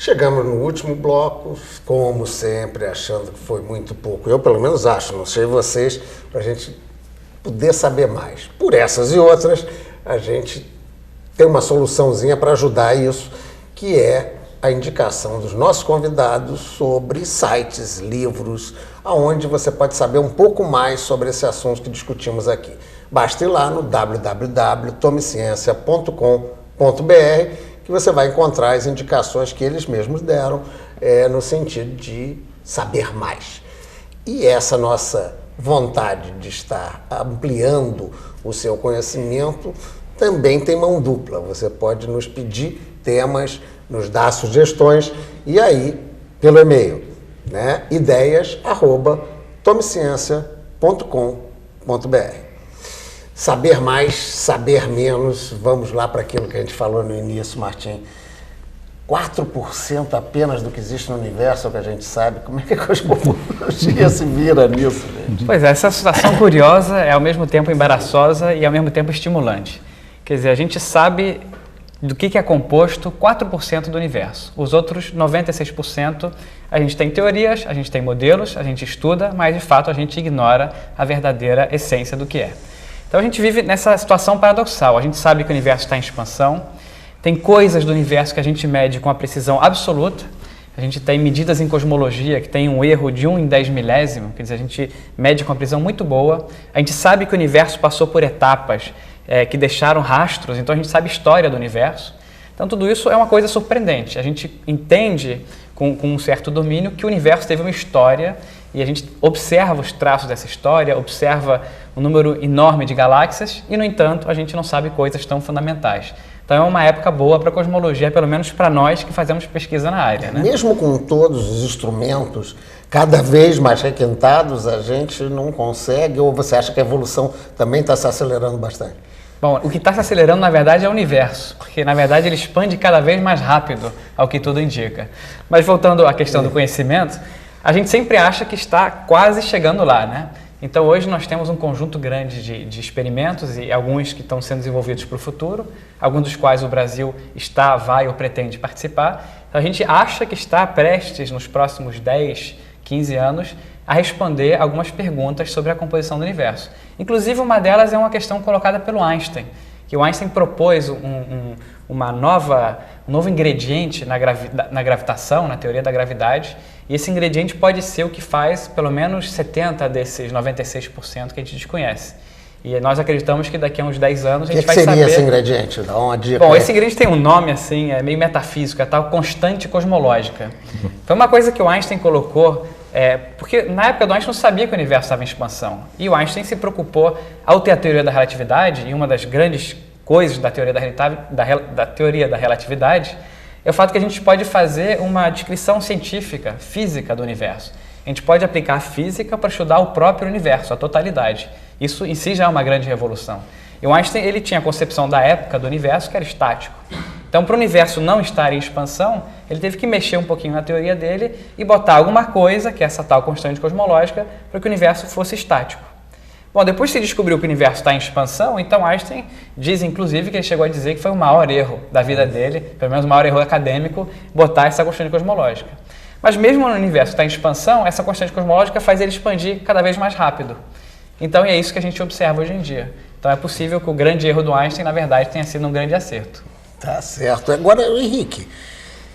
Chegamos no último bloco, como sempre, achando que foi muito pouco. Eu, pelo menos, acho, não sei vocês, para a gente poder saber mais. Por essas e outras, a gente tem uma soluçãozinha para ajudar isso, que é a indicação dos nossos convidados sobre sites, livros, aonde você pode saber um pouco mais sobre esse assunto que discutimos aqui. Basta ir lá no www.tomeciencia.com.br que você vai encontrar as indicações que eles mesmos deram no sentido de saber mais. E essa nossa vontade de estar ampliando o seu conhecimento também tem mão dupla. Você pode nos pedir temas, nos dar sugestões e aí, pelo e-mail, né, ideias@tomeciencia.com.br. Saber mais, saber menos, vamos lá para aquilo que a gente falou no início, Martim. 4% apenas do que existe no universo é o que a gente sabe. Como é que a cosmologia se vira nisso, gente? Pois é, essa situação curiosa é ao mesmo tempo embaraçosa e ao mesmo tempo estimulante. Quer dizer, a gente sabe do que é composto 4% do universo. Os outros 96%, a gente tem teorias, a gente tem modelos, a gente estuda, mas de fato a gente ignora a verdadeira essência do que é. Então a gente vive nessa situação paradoxal. A gente sabe que o universo está em expansão, tem coisas do universo que a gente mede com a precisão absoluta. A gente tem medidas em cosmologia que tem um erro de 1 em 10 milésimo, quer dizer, a gente mede com uma precisão muito boa. A gente sabe que o universo passou por etapas que deixaram rastros, então a gente sabe a história do universo. Então tudo isso é uma coisa surpreendente. A gente entende com um certo domínio que o universo teve uma história e a gente observa os traços dessa história, observa um número enorme de galáxias e, no entanto, a gente não sabe coisas tão fundamentais. Então é uma época boa para a cosmologia, pelo menos para nós que fazemos pesquisa na área, né? Mesmo com todos os instrumentos cada vez mais requintados, a gente não consegue, ou você acha que a evolução também está se acelerando bastante? Bom, o que está se acelerando, na verdade, é o universo, porque, na verdade, ele expande cada vez mais rápido, ao que tudo indica. Mas, voltando à questão do conhecimento, a gente sempre acha que está quase chegando lá, né? Então, hoje nós temos um conjunto grande de experimentos e alguns que estão sendo desenvolvidos para o futuro, alguns dos quais o Brasil está, vai ou pretende participar. Então, a gente acha que está prestes, nos próximos 10, 15 anos, a responder algumas perguntas sobre a composição do universo. Inclusive, uma delas é uma questão colocada pelo Einstein, que o Einstein propôs um novo ingrediente na gravitação, na teoria da gravidade, e esse ingrediente pode ser o que faz pelo menos 70 desses 96% que a gente desconhece. E nós acreditamos que daqui a uns 10 anos a gente vai saber... O que seria esse ingrediente? Dá uma dica. Bom, esse ingrediente tem um nome assim, é meio metafísico, é a tal constante cosmológica. Foi uma coisa que o Einstein colocou, porque na época do Einstein não sabia que o universo estava em expansão. E o Einstein se preocupou, ao ter a teoria da relatividade, e uma das grandes coisas da teoria da relatividade, é o fato que a gente pode fazer uma descrição científica, física do universo. A gente pode aplicar a física para estudar o próprio universo, a totalidade. Isso em si já é uma grande revolução. E o Einstein ele tinha a concepção da época do universo que era estático. Então, para o universo não estar em expansão, ele teve que mexer um pouquinho na teoria dele e botar alguma coisa, que é essa tal constante cosmológica, para que o universo fosse estático. Bom, depois se descobriu que o universo está em expansão, então Einstein diz, inclusive, que ele chegou a dizer que foi o maior erro da vida dele, pelo menos o maior erro acadêmico, botar essa constante cosmológica. Mas mesmo no universo que está em expansão, essa constante cosmológica faz ele expandir cada vez mais rápido. Então é isso que a gente observa hoje em dia. Então é possível que o grande erro do Einstein, na verdade, tenha sido um grande acerto. Tá certo. Agora, Henrique,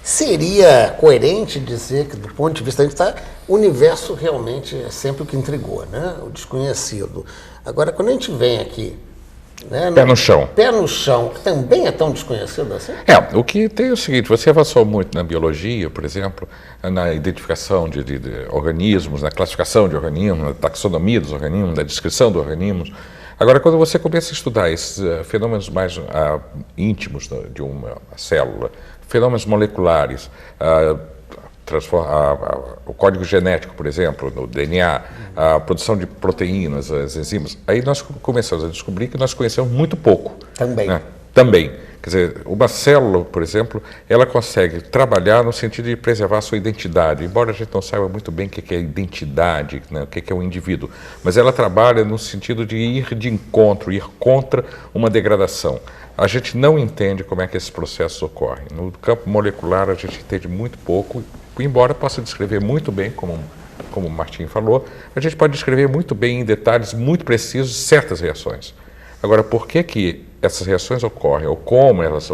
seria coerente dizer que, do ponto de vista o universo realmente é sempre o que intrigou, né? O desconhecido. Agora, quando a gente vem aqui... né, pé no chão. Pé no chão, também é tão desconhecido assim? O que tem é o seguinte, você avançou muito na biologia, por exemplo, na identificação de organismos, na classificação de organismos, na taxonomia dos organismos, na descrição dos organismos. Agora, quando você começa a estudar esses fenômenos mais íntimos de uma célula, fenômenos moleculares, o código genético, por exemplo, no DNA, a produção de proteínas, as enzimas, aí nós começamos a descobrir que nós conhecemos muito pouco. Também. Né? Também. Quer dizer, uma célula, por exemplo, ela consegue trabalhar no sentido de preservar a sua identidade, embora a gente não saiba muito bem o que é identidade, né, o que é um indivíduo, mas ela trabalha no sentido de ir de encontro, ir contra uma degradação. A gente não entende como é que esses processos ocorrem. No campo molecular a gente entende muito pouco, embora possa descrever muito bem, como o Martim falou, a gente pode descrever muito bem em detalhes muito precisos certas reações. Agora, por que essas reações ocorrem, ou como elas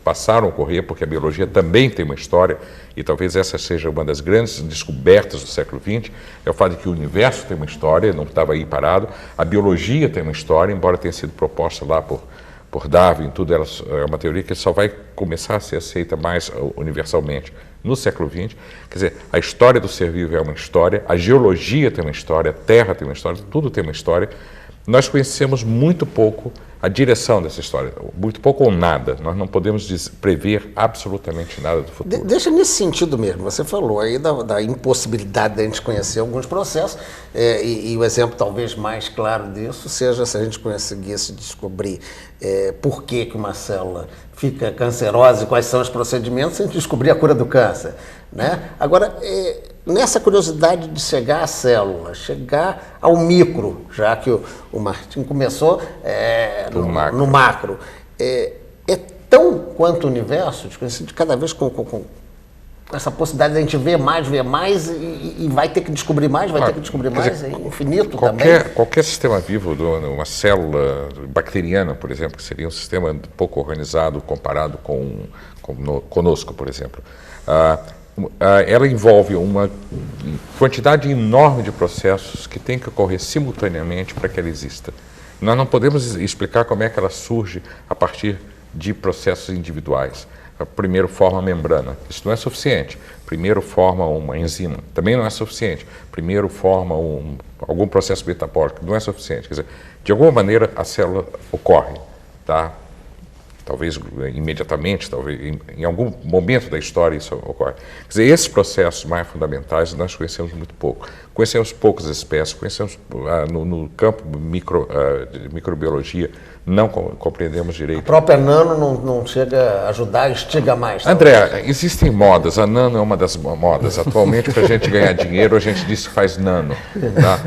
passaram a ocorrer, porque a biologia também tem uma história, e talvez essa seja uma das grandes descobertas do século XX, é o fato de que o universo tem uma história, não estava aí parado, a biologia tem uma história, embora tenha sido proposta lá por Darwin, tudo é uma teoria que só vai começar a ser aceita mais universalmente no século XX. Quer dizer, a história do ser vivo é uma história, a geologia tem uma história, a Terra tem uma história, tudo tem uma história. Nós conhecemos muito pouco a direção dessa história, muito pouco ou nada. Nós não podemos prever absolutamente nada do futuro. Deixa nesse sentido mesmo, você falou aí da impossibilidade de a gente conhecer alguns processos, e o exemplo talvez mais claro disso seja se a gente conseguisse descobrir por que uma célula fica cancerosa e quais são os procedimentos, se a gente descobrir a cura do câncer, né? Agora, nessa curiosidade de chegar à célula, chegar ao micro, já que o Martim começou no macro, é tão quanto o universo, de cada vez com essa possibilidade de a gente ver mais e vai ter que descobrir mais, ter que descobrir mais, é infinito também. Qualquer sistema vivo, uma célula bacteriana, por exemplo, que seria um sistema pouco organizado comparado conosco, por exemplo, ela envolve uma quantidade enorme de processos que tem que ocorrer simultaneamente para que ela exista. Nós não podemos explicar como é que ela surge a partir de processos individuais. Primeiro forma a membrana, isso não é suficiente. Primeiro forma uma enzima, também não é suficiente. Primeiro forma algum processo metabólico, não é suficiente. Quer dizer, de alguma maneira a célula ocorre, tá? Talvez imediatamente, talvez em algum momento da história isso ocorre. Quer dizer, esses processos mais fundamentais nós conhecemos muito pouco. Conhecemos poucas espécies, conhecemos no campo de microbiologia, não compreendemos direito. A própria nano não chega a ajudar, instiga mais. André, existem modas, a nano é uma das modas. Atualmente, para a gente ganhar dinheiro, a gente diz que faz nano. Tá?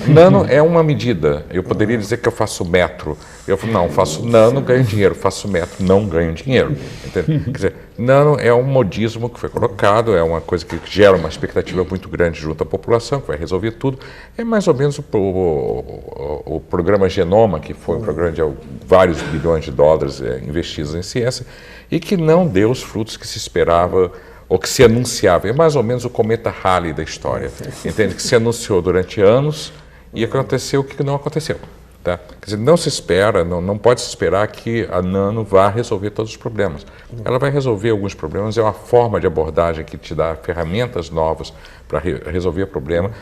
Nano é uma medida. Eu poderia dizer que eu faço metro. Eu falo, não, faço nano, ganho dinheiro. Faço metro, não ganho dinheiro. Entende? Quer dizer, nano é um modismo que foi colocado, é uma coisa que gera uma expectativa muito grande junto à população, que vai resolver tudo. É mais ou menos o programa Genoma, que foi um programa de vários bilhões de dólares investidos em ciência e que não deu os frutos que se esperava ou que se anunciava. É mais ou menos o cometa Halley da história. Entende? Que se anunciou durante anos e aconteceu o que não aconteceu. Tá? Quer dizer, não se espera, não pode se esperar que a nano vá resolver todos os problemas. Ela vai resolver alguns problemas, é uma forma de abordagem que te dá ferramentas novas para resolver o problema,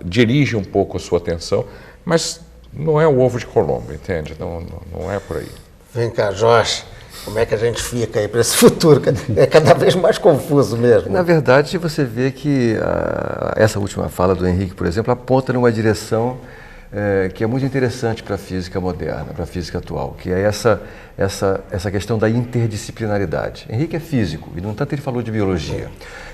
dirige um pouco a sua atenção, mas não é o ovo de Colombo, entende? Não é por aí. Vem cá, Jorge, como é que a gente fica aí para esse futuro? É cada vez mais confuso mesmo. Na verdade, você vê que essa última fala do Henrique, por exemplo, aponta numa direção que é muito interessante para a física moderna, para a física atual, que é essa questão da interdisciplinaridade. Henrique é físico, e no entanto ele falou de biologia.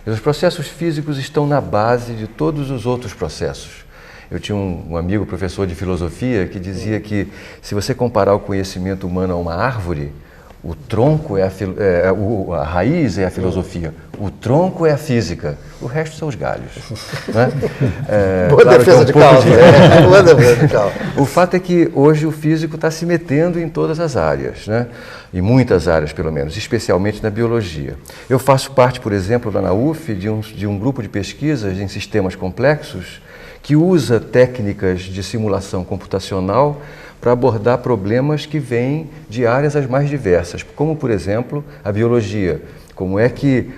E os processos físicos estão na base de todos os outros processos. Eu tinha um amigo, professor de filosofia, que dizia que se você comparar o conhecimento humano a uma árvore, o tronco a raiz é a filosofia, o tronco é a física, o resto são os galhos. Né? Boa defesa de causa. Boa defesa de causa. O fato é que hoje o físico está se metendo em todas as áreas, né? Em muitas áreas pelo menos, especialmente na biologia. Eu faço parte, por exemplo, lá na UF, de um grupo de pesquisas em sistemas complexos que usa técnicas de simulação computacional para abordar problemas que vêm de áreas as mais diversas, como, por exemplo, a biologia. Como é que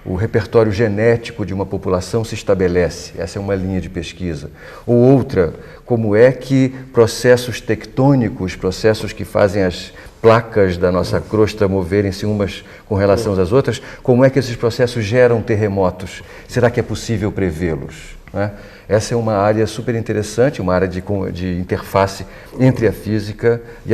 o repertório genético de uma população se estabelece? Essa é uma linha de pesquisa. Ou outra, como é que processos tectônicos, processos que fazem as placas da nossa crosta moverem-se umas com relação às outras, como é que esses processos geram terremotos? Será que é possível prevê-los? né? Essa é uma área super interessante, uma área de interface entre a física e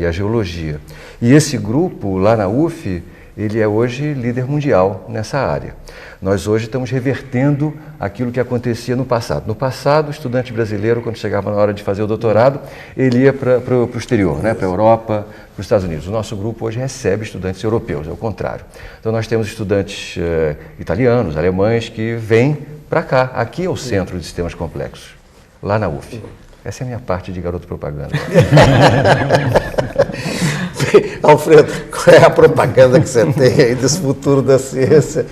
a geologia. E esse grupo, lá na UF, ele é hoje líder mundial nessa área. Nós hoje estamos revertendo aquilo que acontecia no passado. No passado, o estudante brasileiro, quando chegava na hora de fazer o doutorado, ele ia para o exterior, né? Para a Europa, para os Estados Unidos. O nosso grupo hoje recebe estudantes europeus, é o contrário. Então nós temos estudantes italianos, alemães, que vêm para cá. Aqui é o Centro de Sistemas Complexos, lá na UF. Essa é a minha parte de garoto propaganda. Alfredo, qual é a propaganda que você tem aí desse futuro da ciência?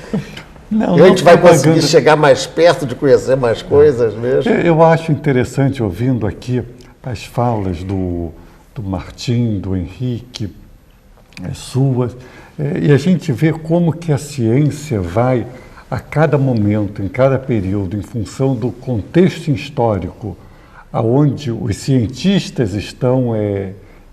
Não, E a gente vai propaganda. conseguir chegar mais perto de conhecer mais coisas mesmo? Eu acho interessante, ouvindo aqui as falas do Martim, do Henrique, suas, e a gente vê como que a ciência vai, a cada momento, em cada período, em função do contexto histórico, aonde os cientistas estão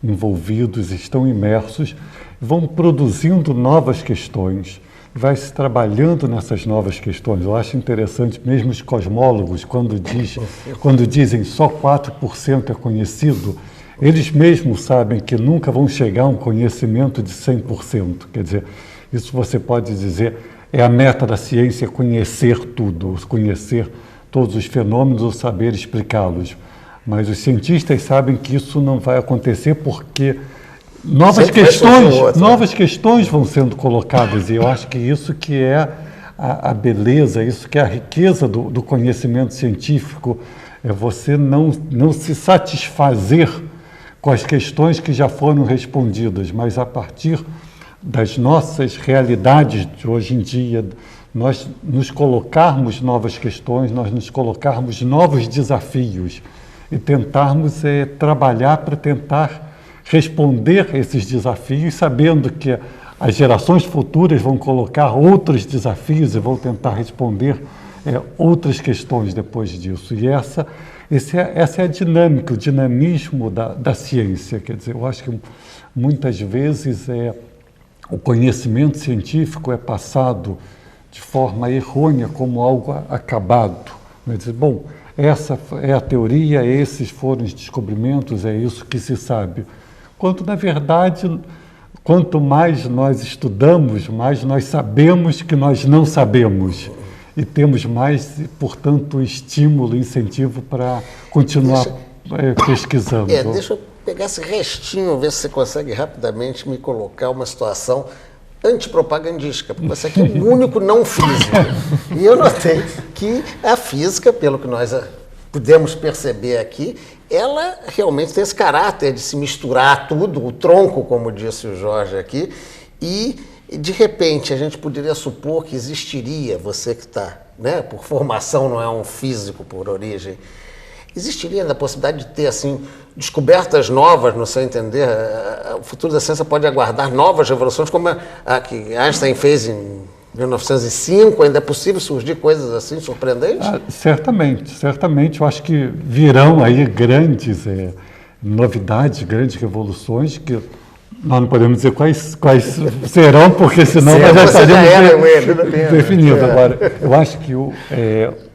envolvidos, estão imersos, vão produzindo novas questões, vai se trabalhando nessas novas questões. Eu acho interessante, mesmo os cosmólogos, quando dizem só 4% é conhecido, eles mesmos sabem que nunca vão chegar a um conhecimento de 100%. Quer dizer, isso você pode dizer, é a meta da ciência, conhecer tudo, conhecer todos os fenômenos ou saber explicá-los. Mas os cientistas sabem que isso não vai acontecer porque novas questões vão sendo colocadas, e eu acho que isso que é a beleza, isso que é a riqueza do conhecimento científico, é você não se satisfazer com as questões que já foram respondidas, mas a partir das nossas realidades de hoje em dia, nós nos colocarmos novas questões, nós nos colocarmos novos desafios e tentarmos trabalhar para tentar responder esses desafios, sabendo que as gerações futuras vão colocar outros desafios e vão tentar responder outras questões depois disso. E essa é a dinâmica, o dinamismo da ciência. Quer dizer, eu acho que muitas vezes o conhecimento científico é passado de forma errônea como algo acabado. Quer dizer, bom, essa é a teoria, esses foram os descobrimentos, é isso que se sabe. Quando, na verdade, quanto mais nós estudamos, mais nós sabemos que nós não sabemos. E temos mais, portanto, estímulo, incentivo para continuar pesquisando. Deixa eu pegar esse restinho, ver se você consegue rapidamente me colocar uma situação antipropagandística, porque você aqui é o único não físico. E eu notei que a física, pelo que nós pudemos perceber aqui, ela realmente tem esse caráter de se misturar tudo, o tronco, como disse o Jorge aqui, e de repente a gente poderia supor que existiria, você que está, né, por formação não é um físico por origem, existiria a possibilidade de ter assim descobertas novas, no seu entender? O futuro da ciência pode aguardar novas revoluções, como a que Einstein fez em 1905, ainda é possível surgir coisas assim surpreendentes? Certamente. Eu acho que virão aí grandes novidades, grandes revoluções, que nós não podemos dizer quais serão, porque senão nós já estaremos definidos. Agora, eu acho que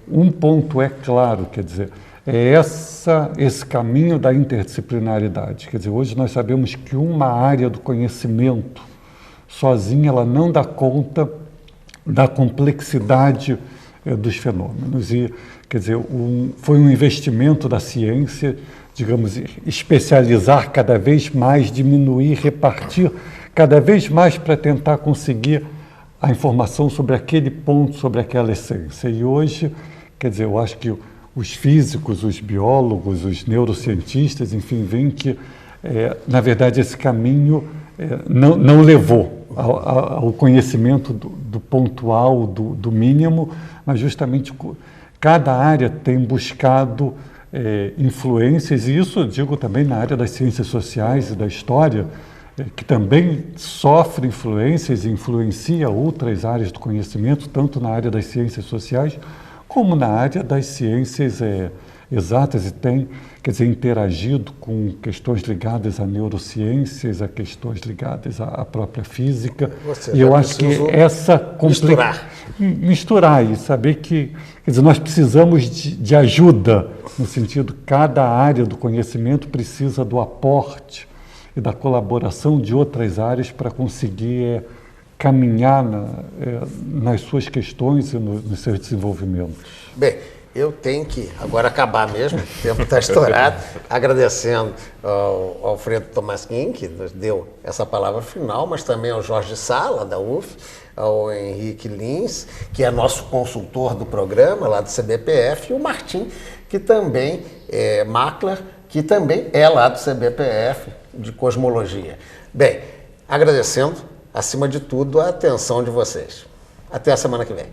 um ponto é claro, quer dizer, esse caminho da interdisciplinaridade. Quer dizer, hoje nós sabemos que uma área do conhecimento sozinha ela não dá conta da complexidade dos fenômenos. E, quer dizer, foi um investimento da ciência, digamos, especializar cada vez mais, diminuir, repartir cada vez mais para tentar conseguir a informação sobre aquele ponto, sobre aquela essência. E hoje, quer dizer, eu acho que os físicos, os biólogos, os neurocientistas, enfim, veem que, na verdade, esse caminho não levou ao conhecimento do pontual, do mínimo, mas justamente cada área tem buscado influências, e isso eu digo também na área das ciências sociais e da história, que também sofre influências e influencia outras áreas do conhecimento, tanto na área das ciências sociais, como na área das ciências exatas e tem, quer dizer, interagido com questões ligadas a neurociências, a questões ligadas à própria física. E eu acho que essa misturar e saber que, quer dizer, nós precisamos de ajuda, no sentido que cada área do conhecimento precisa do aporte e da colaboração de outras áreas para conseguir caminhar nas suas questões e nos seus desenvolvimentos. Bem, eu tenho que agora acabar mesmo, o tempo está estourado, agradecendo ao Alfredo Tomasquim, que nos deu essa palavra final, mas também ao Jorge Sala, da UF, ao Henrique Lins, que é nosso consultor do programa, lá do CBPF, e o Martim, que também é Makler, que também é lá do CBPF, de Cosmologia. Bem, agradecendo, acima de tudo, a atenção de vocês. Até a semana que vem.